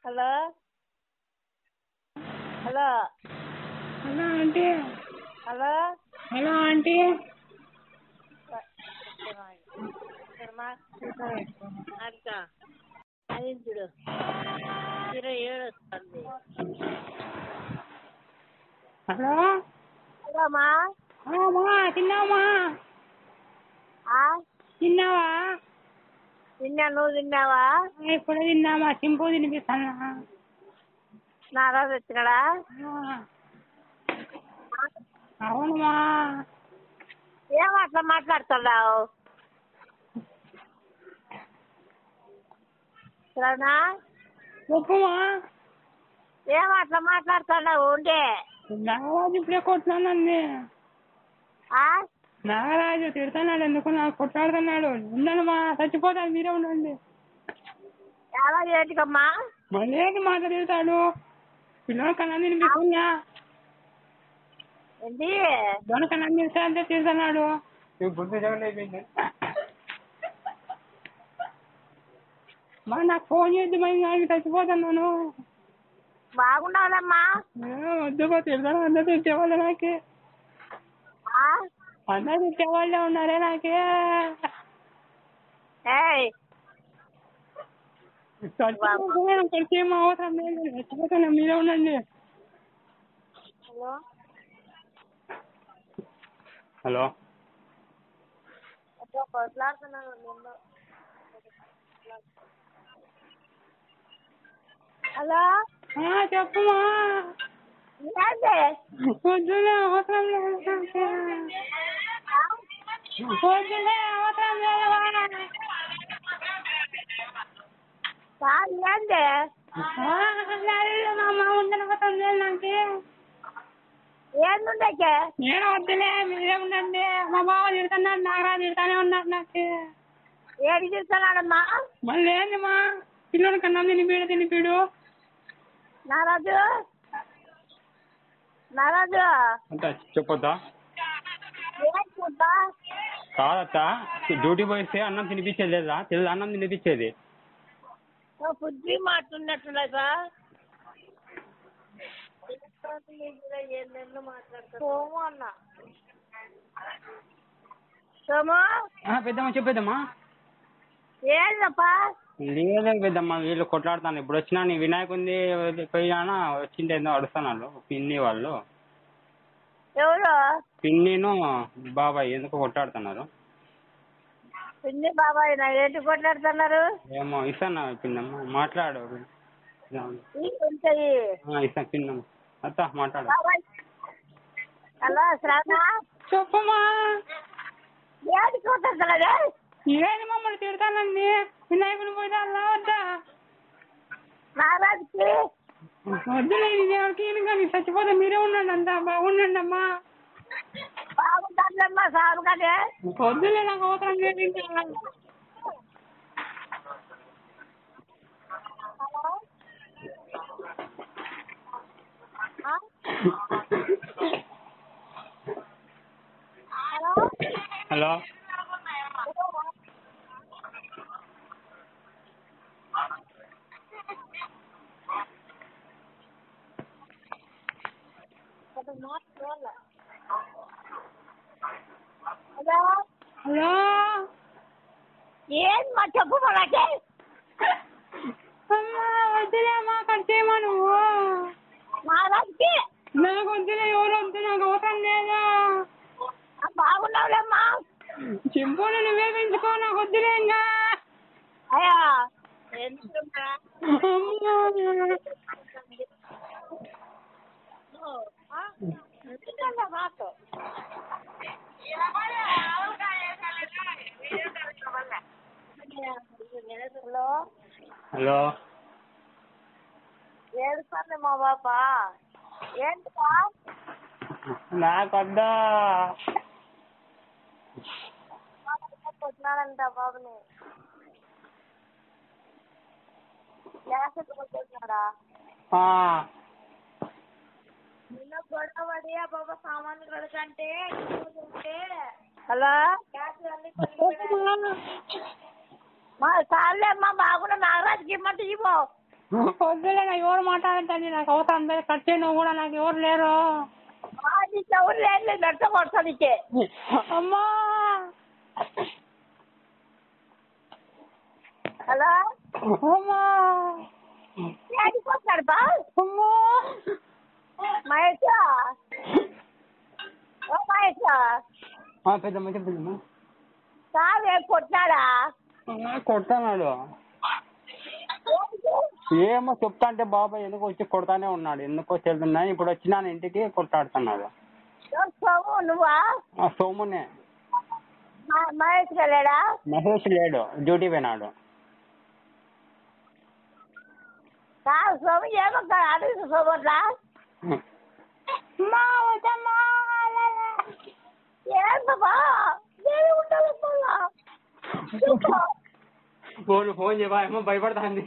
Hello hello hello aunty. Hello hello aunty. అది చూడు 27 వస్తుంది. హలో హలో మా మా తిన్నావా? తిన్నావా? తిన్నా, నువ్వు తిన్నావా? ఇప్పుడు తిన్నామా. చింపు తినిపిస్తానా? నారాజు వచ్చినాడా? అవునమ్మా. ఏం అట్లా మాట్లాడుతున్నావు? సరేనా? చెప్పమ్మా. ఏం అట్లా మాట్లాడుతున్నావు? ఉండే నాగరాజు ఇప్పుడే కొట్లాడండి. నాగరాజు తిడుతున్నాడు, ఎందుకు నాకు కొట్లాడుతున్నాడు. ఉండనమ్మా, చచ్చిపోతాను, మీరే ఉండండి. ఎలా ఏంటికమ్మా? మళ్ళీ ఏంటి మాట తిడతాడు? పిల్లలు కన్నా తినిపిస్తున్నా. ఏంటి పిల్లలు కన్నా తిడతా అంటే తిడుతున్నాడు. బుద్ధి జగన్ అయిపోయింది. మా నాకు ఫోన్ చేద్ది, మరి నాకు చచ్చిపోతున్నాను. బాగుండాలమ్మా. వద్దు తిడతాను, అందరూ తిట్టేవాళ్ళు నాకే. అందరూ తిట్టేవాళ్ళే ఉన్నారే నాకే. చచ్చిపోతాను అవసరం లేదు, చచ్చిపోతాను, మీరే ఉండండి. హలో హలో కొట్లాడుతున్నాను నిన్ను. హలో చెప్పమా. వద్దులే, అవసరం లేదు, వద్దులే, అవసరం లేదు. ఏంది మా ఉండని అవసరం లేదు నాకే. ఏందుండకే? నేను వద్దులే, మీరే ఉండండి. మా బావ తిడుతున్నాడు, నాగరాజు తిడతానే ఉన్నాడు నాకు. ఏడు చూస్తున్నాడమ్మా? మళ్ళీ ఏందమ్మా? పిల్లల కన్నా తినిపిడు. నారాజు నారాజు అంతా చెప్పొద్దా? ఏం చూద్దా? కాదత్తా, డ్యూటీ పోయిస్తే అన్నం తినిపించేది లేదా? అన్నం తినిపించేది. బుద్ధి మాట్లాడినట్లుగా సోము అన్న. సోము పెద్దమ్మ చెప్పేద్దమ్మా. ఏందప్పా? లేదే పెద్దమ్మ, వీళ్ళు కొట్లాడుతాను. ఇప్పుడు వచ్చినా నీ వినాయకుంది పోయినా వచ్చింది, ఏందో అడుస్తున్నాడు పిన్ని వాళ్ళు. ఎవరు? పిన్నిను బాబాయ్ ఎందుకు కొట్లాడుతున్నారు? పిన్ని బాబాయ్ నా ఏంటి కొట్లాడుతున్నారు? ఏమో ఇస్తాను పిన్నమ్మ, మాట్లాడు. ఇస్తాను పిన్నమ్మ. అత్త మాట్లాడు. హలో శ్రావణ చెప్పమ్మా. ఏది కొట్లాడుతున్నాడు? ఏది మమ్మల్ని తిడతానండి. వినాయకుని పోయినా వద్దా? నారాజుకి వద్దులే, ఎవరికి కానీ చచ్చిపోతే మీరే ఉండండి, అంతా బాగుండండి అమ్మా. బాగుంటుందమ్మా సాగు కదే. వద్దులే, నాకు అవసరం లేదు ఇంకా. హలో హలో హలో హలో ఏం మా చెప్పు మనకి. అమ్మా వద్దులేమ్మా, కట్ చేయమా నువ్వు. మహారాజ్కి నాకు వద్దులే, ఎవరు వద్దు, నాకు అవసరం లేదా. బాగున్నావులేమ్మా. చింపులు నువ్వే పెంచుకో, నాకు వద్దులే ఇంకా. అయ్యా ఎందుకున్నా మాకు హలో హలో ఏడుస్తాను మా బాపా. ఏంటిపా? నాకొద్దా. కొట్టినాడంట బాబుని. గ్యాస్ కొట్టేసినాడా? నిన్న గొడవ పడి ఆ బాబా సామాన్లు కడకంటే హలో గ్యాస్ అన్ని మా సార్లే అమ్మా. బాగున్నా నాగరాజుకి ఇమ్మంటే ఇవ్వు. వద్దులే, నాకు ఎవరు మాట్లాడతాండి, నాకు అవసరం లేదు, కట్ చేయి నువ్వు కూడా, నాకు ఎవరు లేరు. నీకు ఎవరు లేదు, దర్శ కొడతా నీకే. అమ్మా హలో అమ్మా ఏడిపోతున్నాడు బా అమ్మా మహేష్, ఓ మహేష్, పెద్దమ్మ చెప్పిందమ్మా. కాదు కొట్టినాడా? కొడతాడు. ఏమో చెప్తా అంటే బాబాయ్ ఎందుకు వచ్చి కొడతానే ఉన్నాడు, ఎందుకో చెల్తున్నా. ఇప్పుడు వచ్చినాను ఇంటికి, కొట్టాడుతున్నాడు. సోము నువ్వా? సోమునే. మహేష్ లేడా? మహేష్ లేడు, డ్యూటీ పోయినాడు. కాదు సోము, ఏమో అడుగు సోమట్లా. ఏంటమ్మా ఫోన్ చేయవా, ఏమో భయపడతాంది.